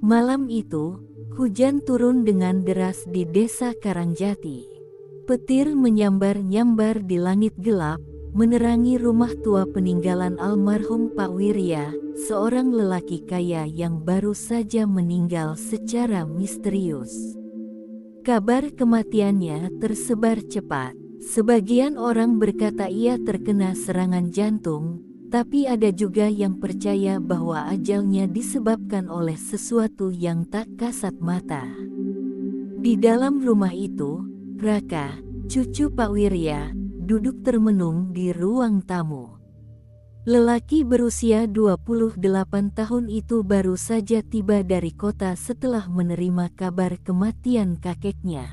Malam itu, hujan turun dengan deras di desa Karangjati. Petir menyambar-nyambar di langit gelap, menerangi rumah tua peninggalan almarhum Pak Wirya, seorang lelaki kaya yang baru saja meninggal secara misterius. Kabar kematiannya tersebar cepat. Sebagian orang berkata ia terkena serangan jantung, tapi ada juga yang percaya bahwa ajalnya disebabkan oleh sesuatu yang tak kasat mata. Di dalam rumah itu, Raka, cucu Pak Wirya, duduk termenung di ruang tamu. Lelaki berusia 28 tahun itu baru saja tiba dari kota setelah menerima kabar kematian kakeknya.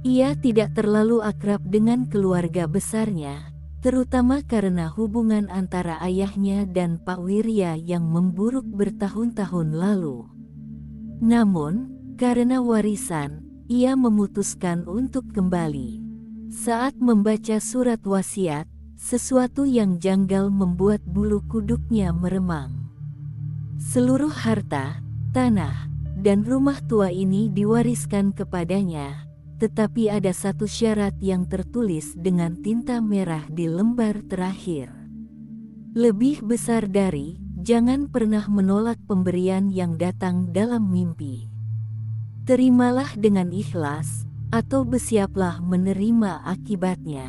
Ia tidak terlalu akrab dengan keluarga besarnya, terutama karena hubungan antara ayahnya dan Pak Wirya yang memburuk bertahun-tahun lalu. Namun, karena warisan, ia memutuskan untuk kembali. Saat membaca surat wasiat, sesuatu yang janggal membuat bulu kuduknya meremang. Seluruh harta, tanah, dan rumah tua ini diwariskan kepadanya. Tetapi ada satu syarat yang tertulis dengan tinta merah di lembar terakhir. Lebih besar dari, jangan pernah menolak pemberian yang datang dalam mimpi. Terimalah dengan ikhlas, atau bersiaplah menerima akibatnya.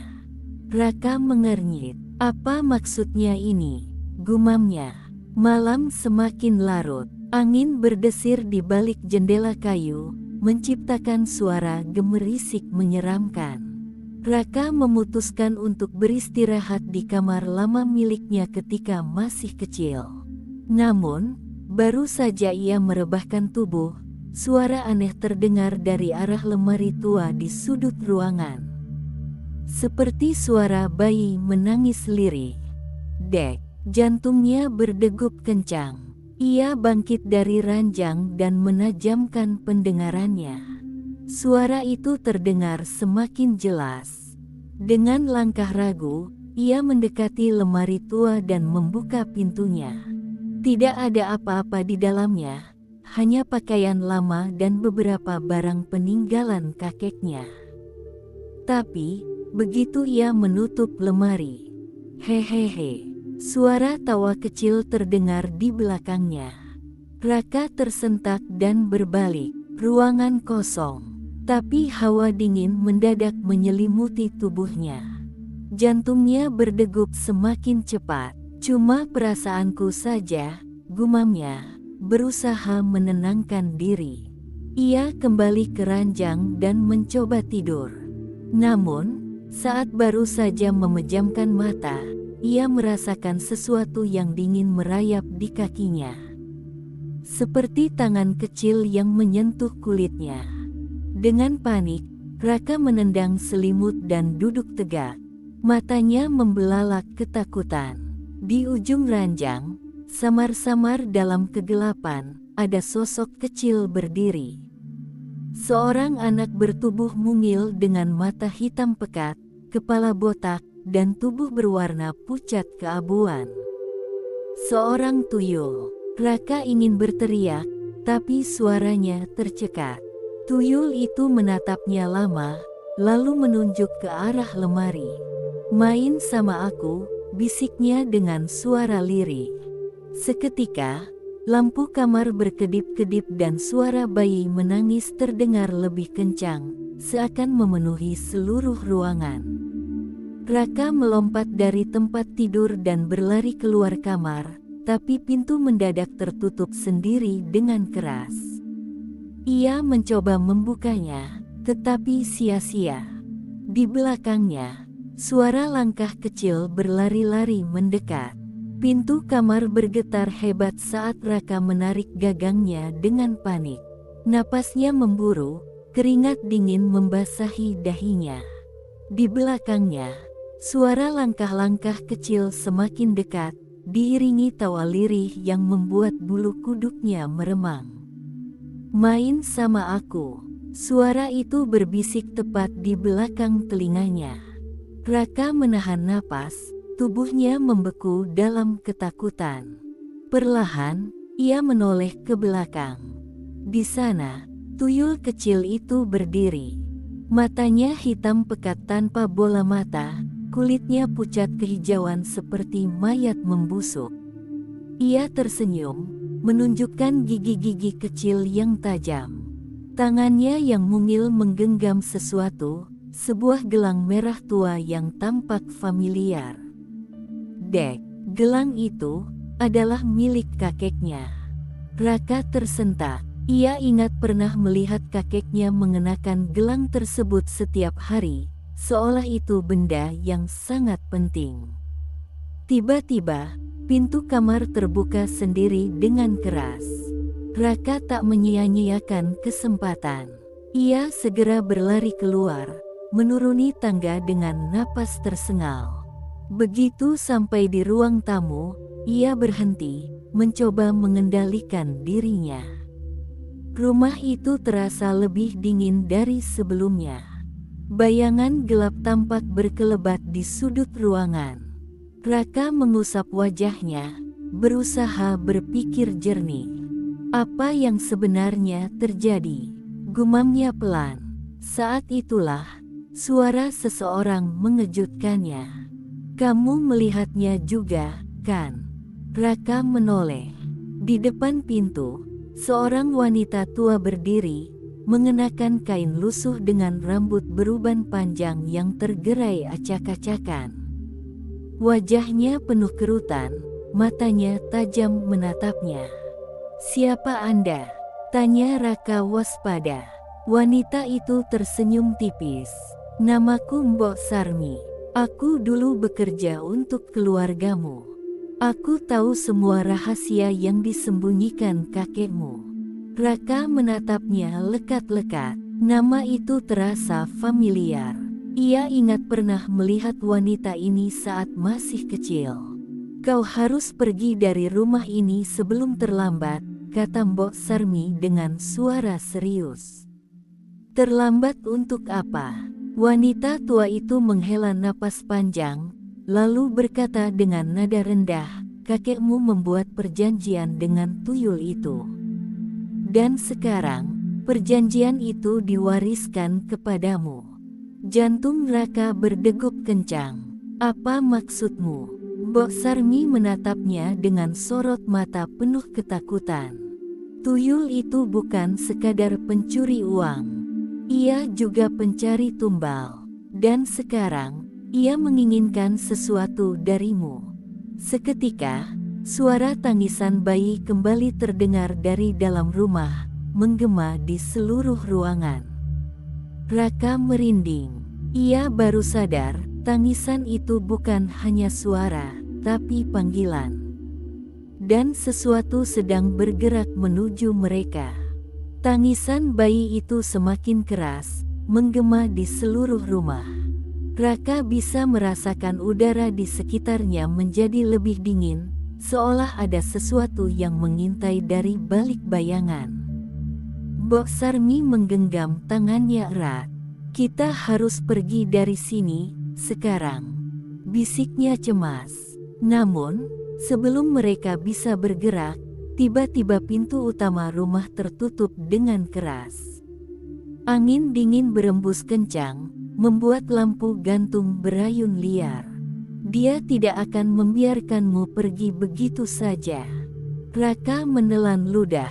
Raka mengernyit. Apa maksudnya ini? Gumamnya. Malam semakin larut. Angin berdesir di balik jendela kayu, menciptakan suara gemerisik menyeramkan. Raka memutuskan untuk beristirahat di kamar lama miliknya ketika masih kecil. Namun, baru saja ia merebahkan tubuh, suara aneh terdengar dari arah lemari tua di sudut ruangan. Seperti suara bayi menangis lirih. Dek, jantungnya berdegup kencang. Ia bangkit dari ranjang dan menajamkan pendengarannya. Suara itu terdengar semakin jelas. Dengan langkah ragu, ia mendekati lemari tua dan membuka pintunya. Tidak ada apa-apa di dalamnya, hanya pakaian lama dan beberapa barang peninggalan kakeknya. Tapi, begitu ia menutup lemari, hehehe. Suara tawa kecil terdengar di belakangnya. Raka tersentak dan berbalik. Ruangan kosong, tapi hawa dingin mendadak menyelimuti tubuhnya. Jantungnya berdegup semakin cepat. Cuma perasaanku saja, gumamnya, berusaha menenangkan diri. Ia kembali ke ranjang dan mencoba tidur. Namun, saat baru saja memejamkan mata, ia merasakan sesuatu yang dingin merayap di kakinya. Seperti tangan kecil yang menyentuh kulitnya. Dengan panik, Raka menendang selimut dan duduk tegak. Matanya membelalak ketakutan. Di ujung ranjang, samar-samar dalam kegelapan, ada sosok kecil berdiri. Seorang anak bertubuh mungil dengan mata hitam pekat, kepala botak, dan tubuh berwarna pucat keabuan. Seorang tuyul. Raka ingin berteriak, tapi suaranya tercekat. Tuyul itu menatapnya lama, lalu menunjuk ke arah lemari. Main sama aku, bisiknya dengan suara lirih. Seketika, lampu kamar berkedip-kedip dan suara bayi menangis terdengar lebih kencang, seakan memenuhi seluruh ruangan. Raka melompat dari tempat tidur dan berlari keluar kamar, tapi pintu mendadak tertutup sendiri dengan keras. Ia mencoba membukanya, tetapi sia-sia. Di belakangnya, suara langkah kecil berlari-lari mendekat. Pintu kamar bergetar hebat saat Raka menarik gagangnya dengan panik. Napasnya memburu, keringat dingin membasahi dahinya. Di belakangnya, suara langkah-langkah kecil semakin dekat, diiringi tawa lirih yang membuat bulu kuduknya meremang. Main sama aku, suara itu berbisik tepat di belakang telinganya. Raka menahan napas, tubuhnya membeku dalam ketakutan. Perlahan, Ia menoleh ke belakang. Di sana, tuyul kecil itu berdiri. Matanya hitam pekat tanpa bola mata, kulitnya pucat kehijauan seperti mayat membusuk. Ia tersenyum, menunjukkan gigi-gigi kecil yang tajam. Tangannya yang mungil menggenggam sesuatu, sebuah gelang merah tua yang tampak familiar. Dek, gelang itu adalah milik kakeknya. Raka tersentak. Ia ingat pernah melihat kakeknya mengenakan gelang tersebut setiap hari, seolah itu benda yang sangat penting. Tiba-tiba, pintu kamar terbuka sendiri dengan keras. Raka tak menyia-nyiakan kesempatan. Ia segera berlari keluar, menuruni tangga dengan napas tersengal. Begitu sampai di ruang tamu, ia berhenti, mencoba mengendalikan dirinya. Rumah itu terasa lebih dingin dari sebelumnya. Bayangan gelap tampak berkelebat di sudut ruangan. Raka mengusap wajahnya, berusaha berpikir jernih. Apa yang sebenarnya terjadi? Gumamnya pelan. Saat itulah, suara seseorang mengejutkannya. Kamu melihatnya juga, kan? Raka menoleh. Di depan pintu, seorang wanita tua berdiri, mengenakan kain lusuh dengan rambut beruban panjang yang tergerai acak-acakan. Wajahnya penuh kerutan, matanya tajam menatapnya. "Siapa Anda?" tanya Raka waspada. Wanita itu tersenyum tipis. "Namaku Mbok Sarmi. Aku dulu bekerja untuk keluargamu. Aku tahu semua rahasia yang disembunyikan kakekmu." Raka menatapnya lekat-lekat. Nama itu terasa familiar. Ia ingat pernah melihat wanita ini saat masih kecil. "Kau harus pergi dari rumah ini sebelum terlambat," kata Mbok Sarmi dengan suara serius. "Terlambat untuk apa?" Wanita tua itu menghela napas panjang, lalu berkata dengan nada rendah, "Kakekmu membuat perjanjian dengan tuyul itu. Dan sekarang, perjanjian itu diwariskan kepadamu." Jantung Raka berdegup kencang. "Apa maksudmu?" Mbok Sarmi menatapnya dengan sorot mata penuh ketakutan. "Tuyul itu bukan sekadar pencuri uang. Ia juga pencari tumbal. Dan sekarang, ia menginginkan sesuatu darimu." Seketika, suara tangisan bayi kembali terdengar dari dalam rumah, menggema di seluruh ruangan. Raka merinding. Ia baru sadar, tangisan itu bukan hanya suara, tapi panggilan. Dan sesuatu sedang bergerak menuju mereka. Tangisan bayi itu semakin keras, menggema di seluruh rumah. Raka bisa merasakan udara di sekitarnya menjadi lebih dingin, seolah ada sesuatu yang mengintai dari balik bayangan. Mbok Sarmi menggenggam tangannya erat. "Kita harus pergi dari sini, sekarang," bisiknya cemas. Namun, sebelum mereka bisa bergerak, tiba-tiba pintu utama rumah tertutup dengan keras. Angin dingin berembus kencang, membuat lampu gantung berayun liar. "Dia tidak akan membiarkanmu pergi begitu saja." Raka menelan ludah.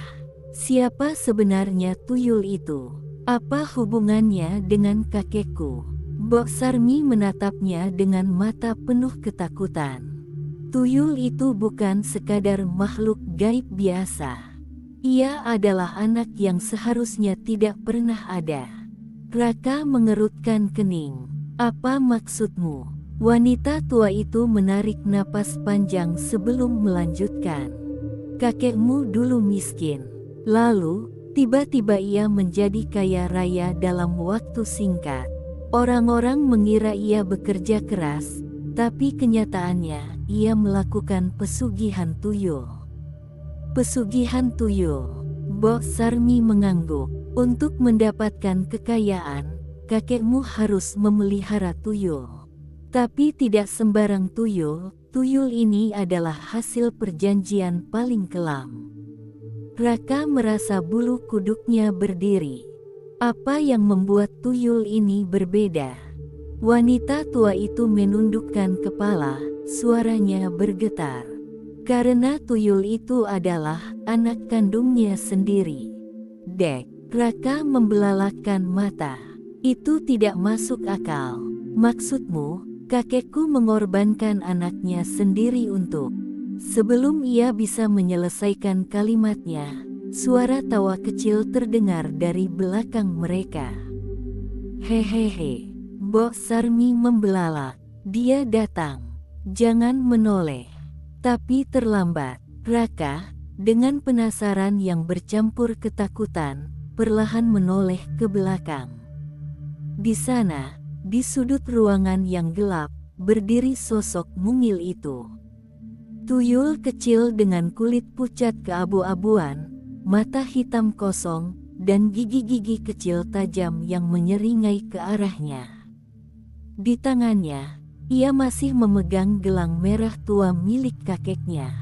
Siapa sebenarnya tuyul itu? Apa hubungannya dengan kakekku? Mbok Sarmi menatapnya dengan mata penuh ketakutan. Tuyul itu bukan sekadar makhluk gaib biasa. Ia adalah anak yang seharusnya tidak pernah ada. Raka mengerutkan kening. "Apa maksudmu?" Wanita tua itu menarik napas panjang sebelum melanjutkan. "Kakekmu dulu miskin. Lalu, tiba-tiba ia menjadi kaya raya dalam waktu singkat. Orang-orang mengira ia bekerja keras, tapi kenyataannya ia melakukan pesugihan tuyul." "Pesugihan tuyul?" Mbok Sarmi mengangguk. "Untuk mendapatkan kekayaan, kakekmu harus memelihara tuyul. Tapi tidak sembarang tuyul, tuyul ini adalah hasil perjanjian paling kelam. Raka merasa bulu kuduknya berdiri. Apa yang membuat tuyul ini berbeda? Wanita tua itu menundukkan kepala, suaranya bergetar. Karena tuyul itu adalah anak kandungnya sendiri. Dek, Raka membelalakkan mata. Itu tidak masuk akal. Maksudmu, kakekku mengorbankan anaknya sendiri untuk... Sebelum ia bisa menyelesaikan kalimatnya, suara tawa kecil terdengar dari belakang mereka. Hehehe, Mbok Sarmi membelalak. Dia datang. Jangan menoleh. Tapi terlambat. Raka, dengan penasaran yang bercampur ketakutan, perlahan menoleh ke belakang. Di sana, di sudut ruangan yang gelap, berdiri sosok mungil itu. Tuyul kecil dengan kulit pucat keabu-abuan, mata hitam kosong, dan gigi-gigi kecil tajam yang menyeringai ke arahnya. Di tangannya, ia masih memegang gelang merah tua milik kakeknya.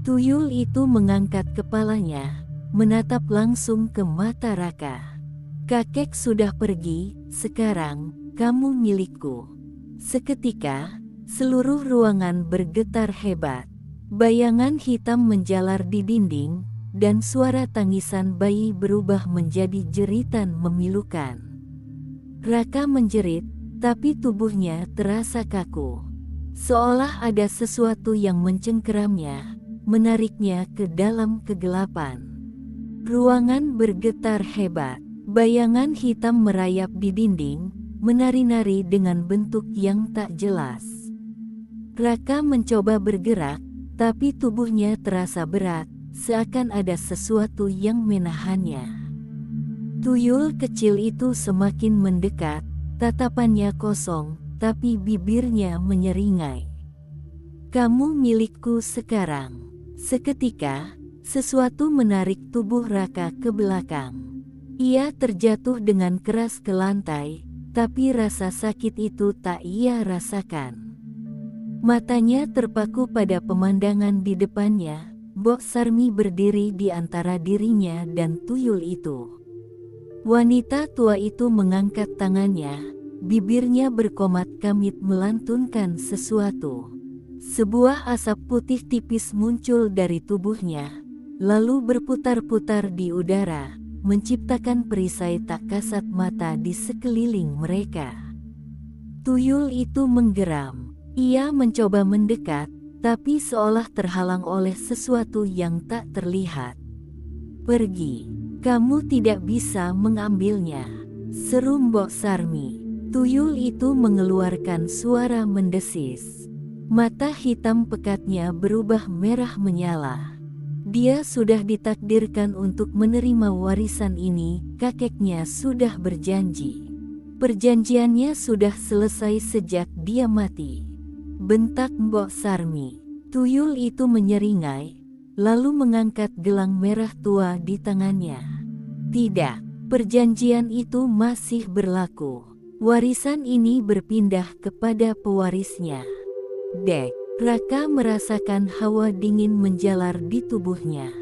Tuyul itu mengangkat kepalanya, menatap langsung ke mata Raka. Kakek sudah pergi, sekarang kamu milikku. Seketika, seluruh ruangan bergetar hebat. Bayangan hitam menjalar di dinding, dan suara tangisan bayi berubah menjadi jeritan memilukan. Raka menjerit, tapi tubuhnya terasa kaku. Seolah ada sesuatu yang mencengkeramnya, menariknya ke dalam kegelapan. Ruangan bergetar hebat. Bayangan hitam merayap di dinding, menari-nari dengan bentuk yang tak jelas. Raka mencoba bergerak, tapi tubuhnya terasa berat, seakan ada sesuatu yang menahannya. Tuyul kecil itu semakin mendekat, tatapannya kosong, tapi bibirnya menyeringai. Kamu milikku sekarang. Seketika, sesuatu menarik tubuh Raka ke belakang. Ia terjatuh dengan keras ke lantai, tapi rasa sakit itu tak ia rasakan. Matanya terpaku pada pemandangan di depannya. Mbok Sarmi berdiri di antara dirinya dan tuyul itu. Wanita tua itu mengangkat tangannya, bibirnya berkomat kamit melantunkan sesuatu. Sebuah asap putih tipis muncul dari tubuhnya, lalu berputar-putar di udara, menciptakan perisai tak kasat mata di sekeliling mereka. Tuyul itu menggeram. Ia mencoba mendekat, tapi seolah terhalang oleh sesuatu yang tak terlihat. Pergi, kamu tidak bisa mengambilnya, seru Mbok Sarmi. Tuyul itu mengeluarkan suara mendesis. Mata hitam pekatnya berubah merah menyala. Dia sudah ditakdirkan untuk menerima warisan ini, kakeknya sudah berjanji. Perjanjiannya sudah selesai sejak dia mati. Bentak Mbok Sarmi. Tuyul itu menyeringai, lalu mengangkat gelang merah tua di tangannya. Tidak, perjanjian itu masih berlaku. Warisan ini berpindah kepada pewarisnya. Dek, Raka merasakan hawa dingin menjalar di tubuhnya.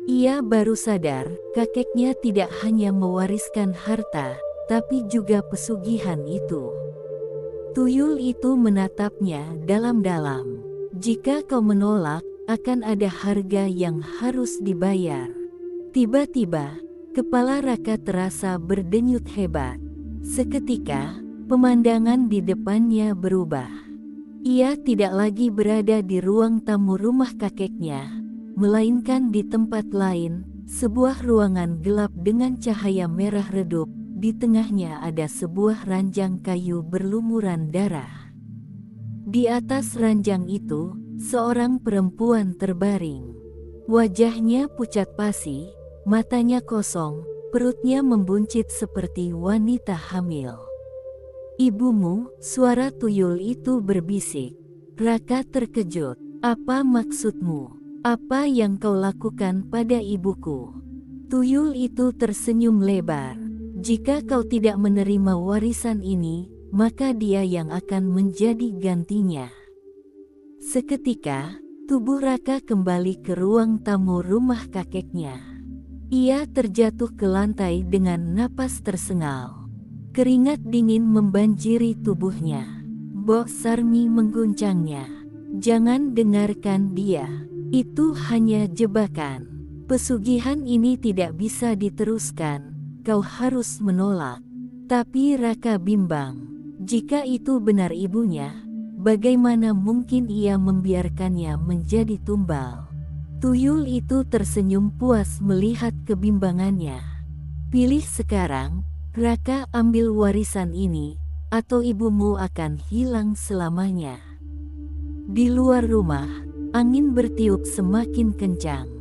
Ia baru sadar, kakeknya tidak hanya mewariskan harta, tapi juga pesugihan itu. Tuyul itu menatapnya dalam-dalam. Jika kau menolak, akan ada harga yang harus dibayar. Tiba-tiba, kepala Raka terasa berdenyut hebat. Seketika, pemandangan di depannya berubah. Ia tidak lagi berada di ruang tamu rumah kakeknya, melainkan di tempat lain, sebuah ruangan gelap dengan cahaya merah redup. Di tengahnya ada sebuah ranjang kayu berlumuran darah. Di atas ranjang itu, seorang perempuan terbaring. Wajahnya pucat pasi, matanya kosong, perutnya membuncit seperti wanita hamil. Ibumu, suara tuyul itu berbisik. Raka terkejut. Apa maksudmu? Apa yang kau lakukan pada ibuku? Tuyul itu tersenyum lebar. Jika kau tidak menerima warisan ini, maka dia yang akan menjadi gantinya. Seketika, tubuh Raka kembali ke ruang tamu rumah kakeknya. Ia terjatuh ke lantai dengan napas tersengal. Keringat dingin membanjiri tubuhnya. Mbok Sarmi mengguncangnya. Jangan dengarkan dia. Itu hanya jebakan. Pesugihan ini tidak bisa diteruskan. Kau harus menolak. Tapi Raka bimbang. Jika itu benar ibunya, bagaimana mungkin ia membiarkannya menjadi tumbal? Tuyul itu tersenyum puas melihat kebimbangannya. Pilih sekarang, Raka, ambil warisan ini, atau ibumu akan hilang selamanya. Di luar rumah, angin bertiup semakin kencang.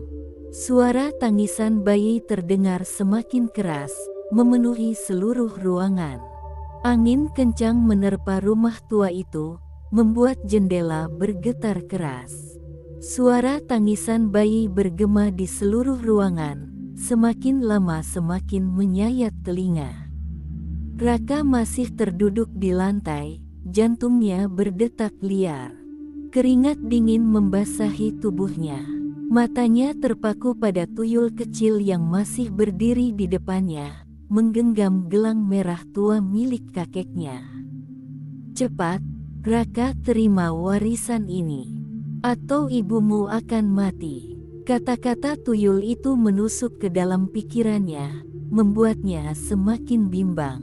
Suara tangisan bayi terdengar semakin keras, memenuhi seluruh ruangan. Angin kencang menerpa rumah tua itu, membuat jendela bergetar keras. Suara tangisan bayi bergema di seluruh ruangan, semakin lama semakin menyayat telinga. Raka masih terduduk di lantai, jantungnya berdetak liar. Keringat dingin membasahi tubuhnya. Matanya terpaku pada tuyul kecil yang masih berdiri di depannya, menggenggam gelang merah tua milik kakeknya. Cepat, Raka, terima warisan ini, atau ibumu akan mati. Kata-kata tuyul itu menusuk ke dalam pikirannya, membuatnya semakin bimbang.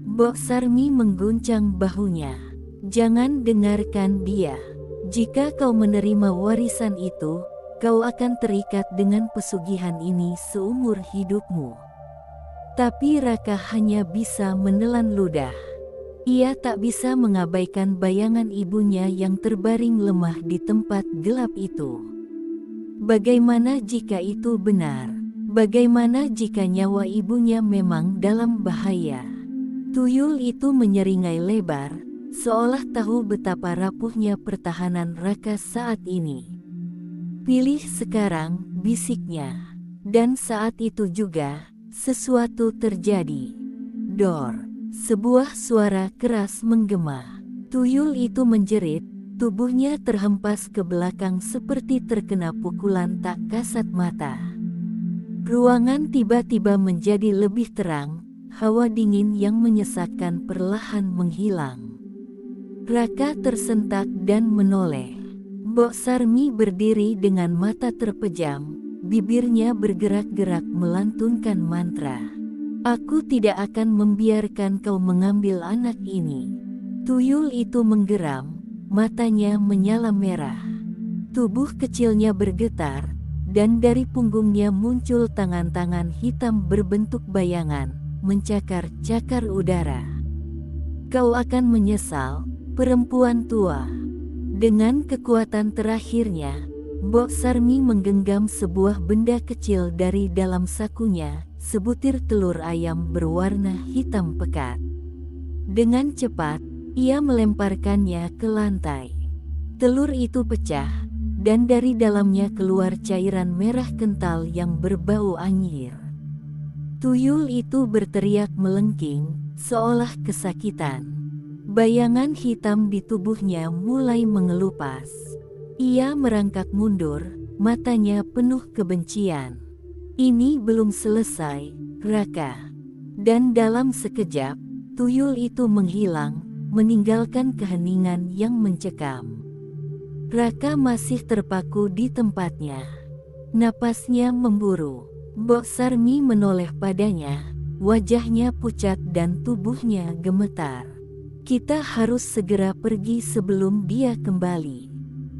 Mbok Sarmi mengguncang bahunya. Jangan dengarkan dia. Jika kau menerima warisan itu, kau akan terikat dengan pesugihan ini seumur hidupmu. Tapi Raka hanya bisa menelan ludah. Ia tak bisa mengabaikan bayangan ibunya yang terbaring lemah di tempat gelap itu. Bagaimana jika itu benar? Bagaimana jika nyawa ibunya memang dalam bahaya? Tuyul itu menyeringai lebar, seolah tahu betapa rapuhnya pertahanan Raka saat ini. Pilih sekarang, bisiknya. Dan saat itu juga, sesuatu terjadi. Dor. Sebuah suara keras menggema. Tuyul itu menjerit, tubuhnya terhempas ke belakang seperti terkena pukulan tak kasat mata. Ruangan tiba-tiba menjadi lebih terang, hawa dingin yang menyesatkan perlahan menghilang. Raka tersentak dan menoleh. Mbok Sarmi berdiri dengan mata terpejam, bibirnya bergerak-gerak melantunkan mantra. Aku tidak akan membiarkan kau mengambil anak ini. Tuyul itu menggeram, matanya menyala merah. Tubuh kecilnya bergetar, dan dari punggungnya muncul tangan-tangan hitam berbentuk bayangan, mencakar-cakar udara. Kau akan menyesal, perempuan tua. Dengan kekuatan terakhirnya, Mbok Sarmi menggenggam sebuah benda kecil dari dalam sakunya, sebutir telur ayam berwarna hitam pekat. Dengan cepat, ia melemparkannya ke lantai. Telur itu pecah, dan dari dalamnya keluar cairan merah kental yang berbau anyir. Tuyul itu berteriak melengking, seolah kesakitan. Bayangan hitam di tubuhnya mulai mengelupas. Ia merangkak mundur, matanya penuh kebencian. Ini belum selesai, Raka. Dan dalam sekejap, tuyul itu menghilang, meninggalkan keheningan yang mencekam. Raka masih terpaku di tempatnya. Napasnya memburu. Mbok Sarmi menoleh padanya, wajahnya pucat dan tubuhnya gemetar. Kita harus segera pergi sebelum dia kembali.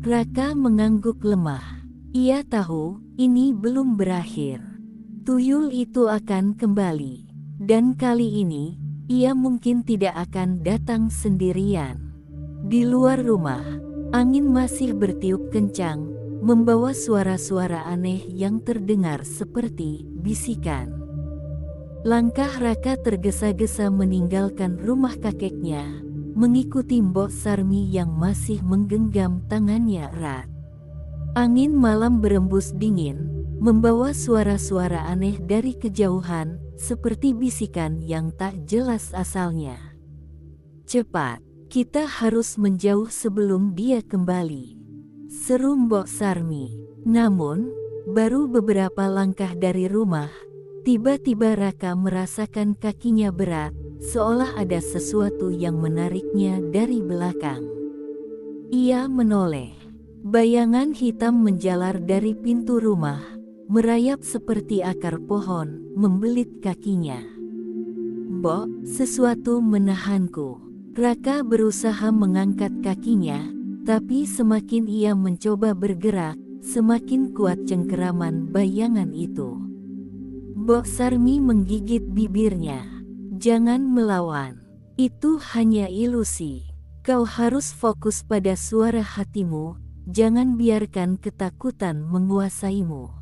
Raka mengangguk lemah. Ia tahu, ini belum berakhir. Tuyul itu akan kembali. Dan kali ini, ia mungkin tidak akan datang sendirian. Di luar rumah, angin masih bertiup kencang, membawa suara-suara aneh yang terdengar seperti bisikan. Langkah Raka tergesa-gesa meninggalkan rumah kakeknya, mengikuti Mbok Sarmi yang masih menggenggam tangannya erat. Angin malam berembus dingin, membawa suara-suara aneh dari kejauhan, seperti bisikan yang tak jelas asalnya. Cepat, kita harus menjauh sebelum dia kembali, seru Mbok Sarmi. Namun, Baru beberapa langkah dari rumah, tiba-tiba Raka merasakan kakinya berat, seolah ada sesuatu yang menariknya dari belakang. Ia menoleh. Bayangan hitam menjalar dari pintu rumah, merayap seperti akar pohon, membelit kakinya. "Mbok, sesuatu menahanku." Raka berusaha mengangkat kakinya, tapi semakin ia mencoba bergerak, semakin kuat cengkeraman bayangan itu. Mbok Sarmi menggigit bibirnya. "Jangan melawan. Itu hanya ilusi. Kau harus fokus pada suara hatimu, jangan biarkan ketakutan menguasaimu."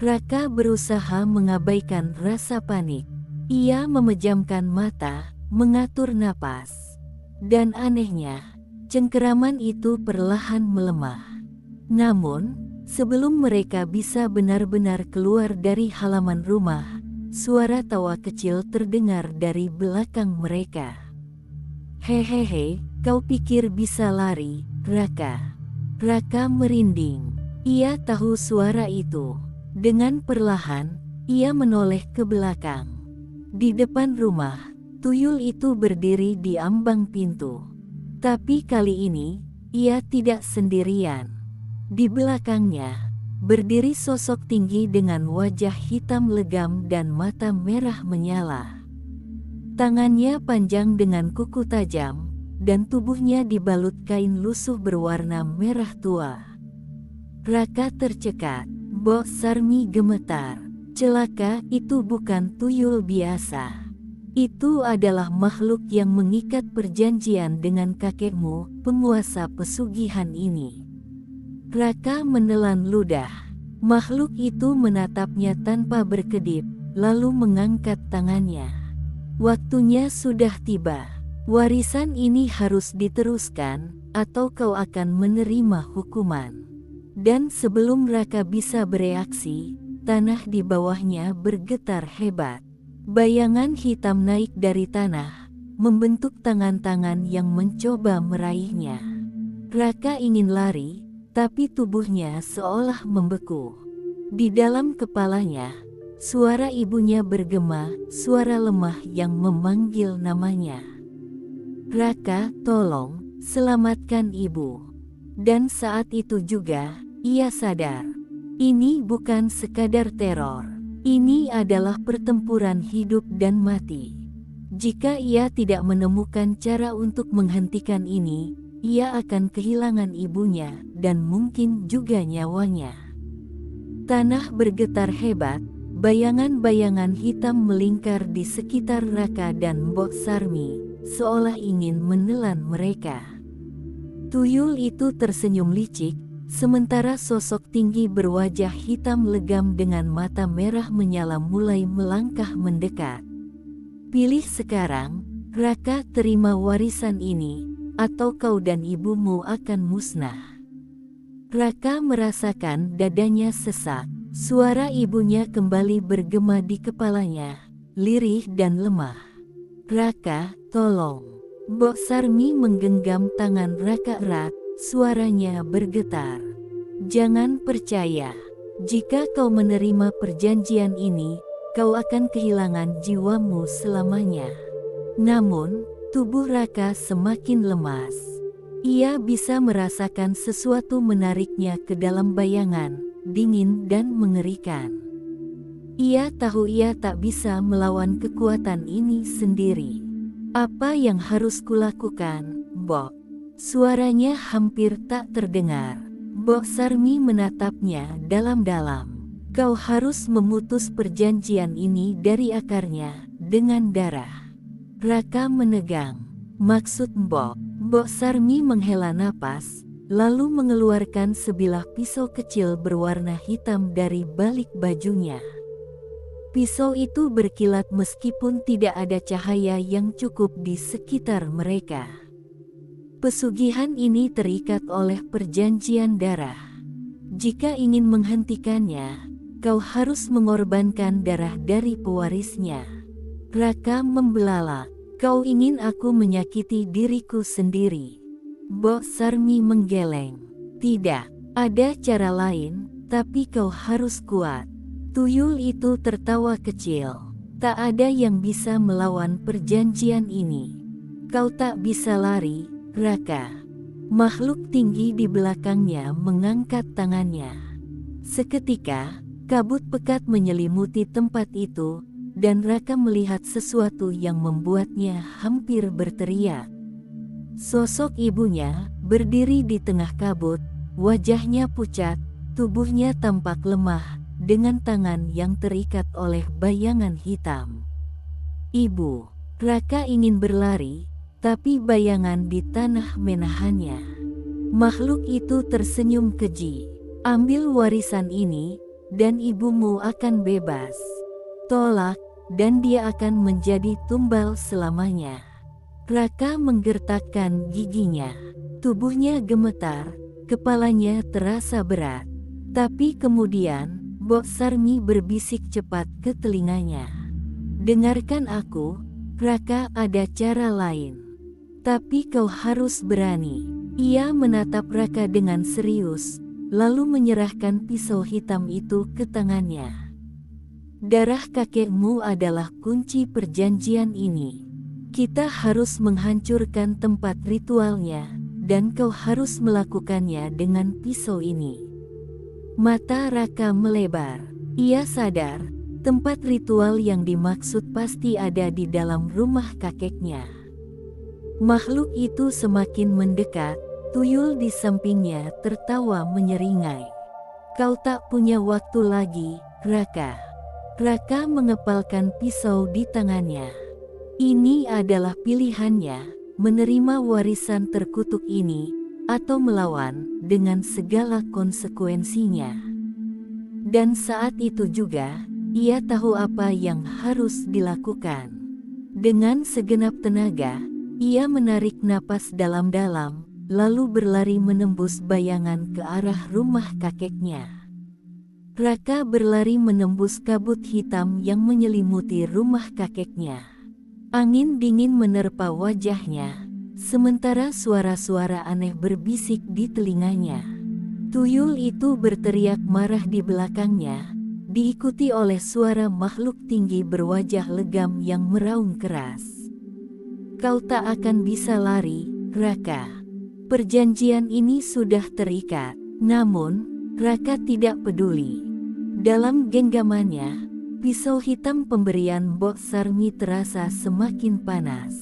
Raka berusaha mengabaikan rasa panik. Ia memejamkan mata, mengatur napas. Dan anehnya, cengkeraman itu perlahan melemah. Namun, sebelum mereka bisa benar-benar keluar dari halaman rumah, suara tawa kecil terdengar dari belakang mereka. "Hehehe, kau pikir bisa lari, Raka?" Raka merinding. Ia tahu suara itu. Dengan perlahan, ia menoleh ke belakang. Di depan rumah, tuyul itu berdiri di ambang pintu. Tapi kali ini, ia tidak sendirian. Di belakangnya, berdiri sosok tinggi dengan wajah hitam legam dan mata merah menyala. Tangannya panjang dengan kuku tajam, dan tubuhnya dibalut kain lusuh berwarna merah tua. Raka tercekat. Mbok Sarmi gemetar. Celaka, itu bukan tuyul biasa. Itu adalah makhluk yang mengikat perjanjian dengan kakekmu, penguasa pesugihan ini. Raka menelan ludah. Makhluk itu menatapnya tanpa berkedip, lalu mengangkat tangannya. "Waktunya sudah tiba. Warisan ini harus diteruskan, atau kau akan menerima hukuman." Dan sebelum Raka bisa bereaksi, tanah di bawahnya bergetar hebat. Bayangan hitam naik dari tanah, membentuk tangan-tangan yang mencoba meraihnya. Raka ingin lari, tapi tubuhnya seolah membeku. Di dalam kepalanya, suara ibunya bergema, suara lemah yang memanggil namanya. "Raka, tolong, selamatkan ibu." Dan saat itu juga, ia sadar. Ini bukan sekadar teror. Ini adalah pertempuran hidup dan mati. Jika ia tidak menemukan cara untuk menghentikan ini, ia akan kehilangan ibunya dan mungkin juga nyawanya. Tanah bergetar hebat, bayangan-bayangan hitam melingkar di sekitar Raka dan Mbok Sarmi, seolah ingin menelan mereka. Tuyul itu tersenyum licik, sementara sosok tinggi berwajah hitam legam dengan mata merah menyala mulai melangkah mendekat. "Pilih sekarang, Raka, terima warisan ini, atau kau dan ibumu akan musnah." Raka merasakan dadanya sesak. Suara ibunya kembali bergema di kepalanya, lirih dan lemah. "Raka, tolong." Mbok Sarmi menggenggam tangan Raka erat, suaranya bergetar. "Jangan percaya. Jika kau menerima perjanjian ini, kau akan kehilangan jiwamu selamanya." Namun, tubuh Raka semakin lemas. Ia bisa merasakan sesuatu menariknya ke dalam bayangan, dingin dan mengerikan. Ia tahu ia tak bisa melawan kekuatan ini sendiri. "Apa yang harus kulakukan, Mbok?" Suaranya hampir tak terdengar. Mbok Sarmi menatapnya dalam-dalam. "Kau harus memutus perjanjian ini dari akarnya, dengan darah." Raka menegang. "Maksud Mbok?" Mbok Sarmi menghela napas, lalu mengeluarkan sebilah pisau kecil berwarna hitam dari balik bajunya. Pisau itu berkilat meskipun tidak ada cahaya yang cukup di sekitar mereka. Pesugihan ini terikat oleh perjanjian darah. Jika ingin menghentikannya, kau harus mengorbankan darah dari pewarisnya. Raka membelalak. "Kau ingin aku menyakiti diriku sendiri?" Mbok Sarmi menggeleng. "Tidak, ada cara lain. tapi kau harus kuat. Tuyul itu tertawa kecil. Tak ada yang bisa melawan perjanjian ini. Kau tak bisa lari, Raka. Makhluk tinggi di belakangnya mengangkat tangannya. Seketika, kabut pekat menyelimuti tempat itu, dan Raka melihat sesuatu yang membuatnya hampir berteriak. Sosok ibunya berdiri di tengah kabut, wajahnya pucat, tubuhnya tampak lemah, dengan tangan yang terikat oleh bayangan hitam. Ibu, Raka ingin berlari, tapi bayangan di tanah menahannya. Makhluk itu tersenyum keji. Ambil warisan ini, dan ibumu akan bebas. Tolak, dan dia akan menjadi tumbal selamanya. Raka menggertakkan giginya. Tubuhnya gemetar, kepalanya terasa berat. Tapi kemudian, Bok Sarmi berbisik cepat ke telinganya. Dengarkan aku, Raka, ada cara lain. Tapi kau harus berani. Ia menatap Raka dengan serius, lalu menyerahkan pisau hitam itu ke tangannya. Darah kakekmu adalah kunci perjanjian ini. Kita harus menghancurkan tempat ritualnya, dan kau harus melakukannya dengan pisau ini. Mata Raka melebar. Ia sadar, tempat ritual yang dimaksud pasti ada di dalam rumah kakeknya. Makhluk itu semakin mendekat, tuyul di sampingnya tertawa menyeringai. Kau tak punya waktu lagi, Raka. Raka mengepalkan pisau di tangannya. Ini adalah pilihannya, menerima warisan terkutuk ini, atau melawan dengan segala konsekuensinya. Dan saat itu juga, ia tahu apa yang harus dilakukan. Dengan segenap tenaga, ia menarik napas dalam-dalam, lalu berlari menembus bayangan ke arah rumah kakeknya. Raka berlari menembus kabut hitam yang menyelimuti rumah kakeknya. Angin dingin menerpa wajahnya, sementara suara-suara aneh berbisik di telinganya. Tuyul itu berteriak marah di belakangnya, diikuti oleh suara makhluk tinggi berwajah legam yang meraung keras. Kau tak akan bisa lari, Raka. Perjanjian ini sudah terikat. Namun, Raka tidak peduli. Dalam genggamannya, pisau hitam pemberian Bok Sarmi terasa semakin panas.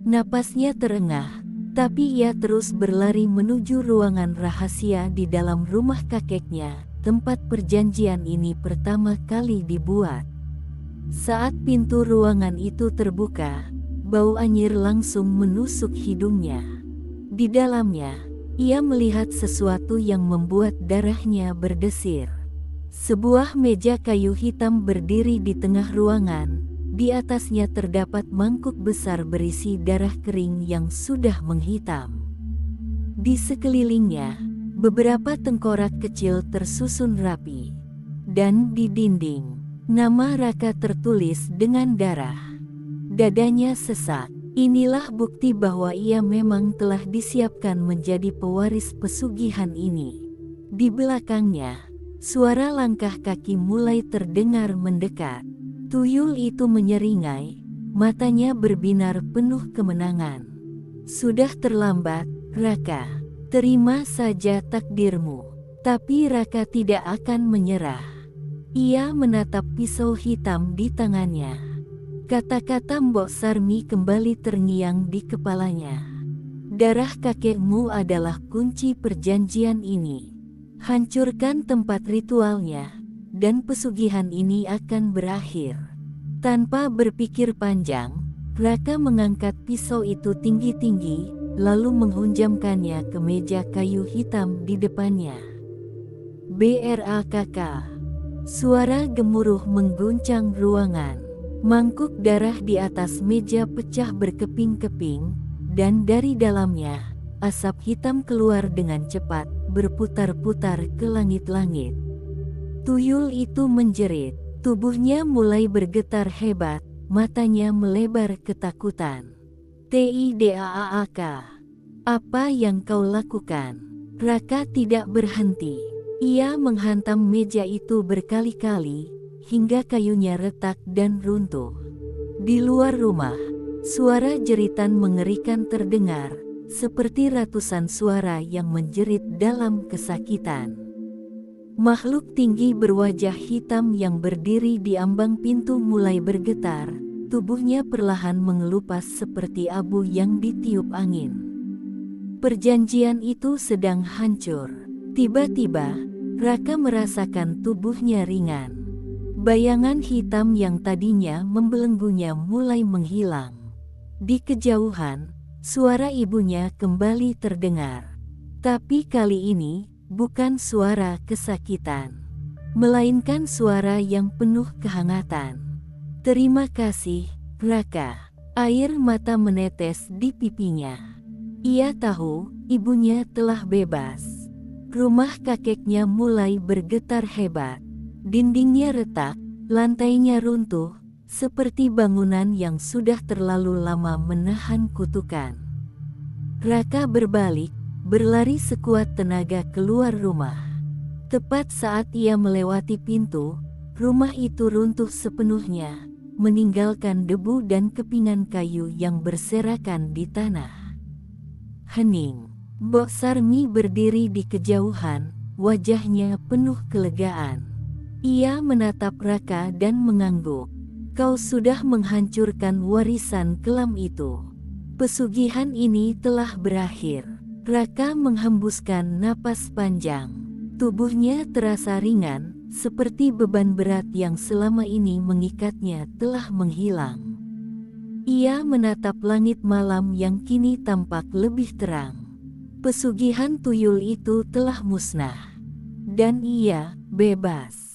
Napasnya terengah, tapi ia terus berlari menuju ruangan rahasia di dalam rumah kakeknya, tempat perjanjian ini pertama kali dibuat. Saat pintu ruangan itu terbuka, bau anyir langsung menusuk hidungnya. Di dalamnya, ia melihat sesuatu yang membuat darahnya berdesir. Sebuah meja kayu hitam berdiri di tengah ruangan, di atasnya terdapat mangkuk besar berisi darah kering yang sudah menghitam. Di sekelilingnya, beberapa tengkorak kecil tersusun rapi. Dan di dinding, nama Raka tertulis dengan darah. Dadanya sesak. Inilah bukti bahwa ia memang telah disiapkan menjadi pewaris pesugihan ini. Di belakangnya, suara langkah kaki mulai terdengar mendekat. Tuyul itu menyeringai, matanya berbinar penuh kemenangan. Sudah terlambat, Raka. Terima saja takdirmu. Tapi Raka tidak akan menyerah. Ia menatap pisau hitam di tangannya. Kata-kata Mbok Sarmi kembali terngiang di kepalanya. Darah kakekmu adalah kunci perjanjian ini. Hancurkan tempat ritualnya, dan pesugihan ini akan berakhir. Tanpa berpikir panjang, Raka mengangkat pisau itu tinggi-tinggi, lalu menghunjamkannya ke meja kayu hitam di depannya. BRAKK. Suara gemuruh mengguncang ruangan. Mangkuk darah di atas meja pecah berkeping-keping, dan dari dalamnya, asap hitam keluar dengan cepat, berputar-putar ke langit-langit. Tuyul itu menjerit, tubuhnya mulai bergetar hebat, matanya melebar ketakutan. TIDAAK. Apa yang kau lakukan? Raka tidak berhenti. Ia menghantam meja itu berkali-kali, hingga kayunya retak dan runtuh. Di luar rumah, suara jeritan mengerikan terdengar, seperti ratusan suara yang menjerit dalam kesakitan. Makhluk tinggi berwajah hitam yang berdiri di ambang pintu mulai bergetar, tubuhnya perlahan mengelupas seperti abu yang ditiup angin. Perjanjian itu sedang hancur. Tiba-tiba, Raka merasakan tubuhnya ringan. Bayangan hitam yang tadinya membelenggunya mulai menghilang. Di kejauhan, suara ibunya kembali terdengar. Tapi kali ini, bukan suara kesakitan, melainkan suara yang penuh kehangatan. "Terima kasih, Raka." Air mata menetes di pipinya. Ia tahu, ibunya telah bebas. Rumah kakeknya mulai bergetar hebat. Dindingnya retak, lantainya runtuh, seperti bangunan yang sudah terlalu lama menahan kutukan. Raka berbalik, berlari sekuat tenaga keluar rumah. Tepat saat ia melewati pintu, rumah itu runtuh sepenuhnya, meninggalkan debu dan kepingan kayu yang berserakan di tanah. Hening. Mbok Sarmi berdiri di kejauhan, wajahnya penuh kelegaan. Ia menatap Raka dan mengangguk. "Kau sudah menghancurkan warisan kelam itu. Pesugihan ini telah berakhir." Raka menghembuskan napas panjang. Tubuhnya terasa ringan, seperti beban berat yang selama ini mengikatnya telah menghilang. Ia menatap langit malam yang kini tampak lebih terang. Pesugihan tuyul itu telah musnah, dan ia bebas.